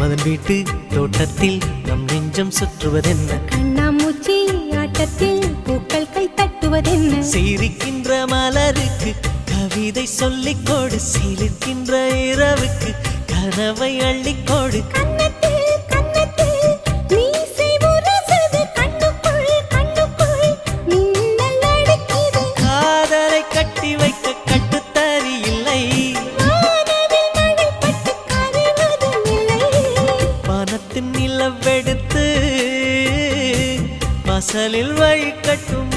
மன்மதன் வீட்டு தோட்டத்தில் நம் நெஞ்சம் சுற்றுவதென்ன? கண்ணாமூச்சி ஆட்டத்தில் பூக்கள் கை தட்டுவதென்ன? சிரிக்கின்ற மலருக்கு கவிதை சொல்லிக்கோடு, சிலிர்க்கின்ற இரவுக்கு கனவை அள்ளிக்கோடு. காதலை கட்டி வைக்க கட்டுத்தறி இல்லை, வானத்தின் நிலவெடுத்து வாசலில் வழி கட்டும்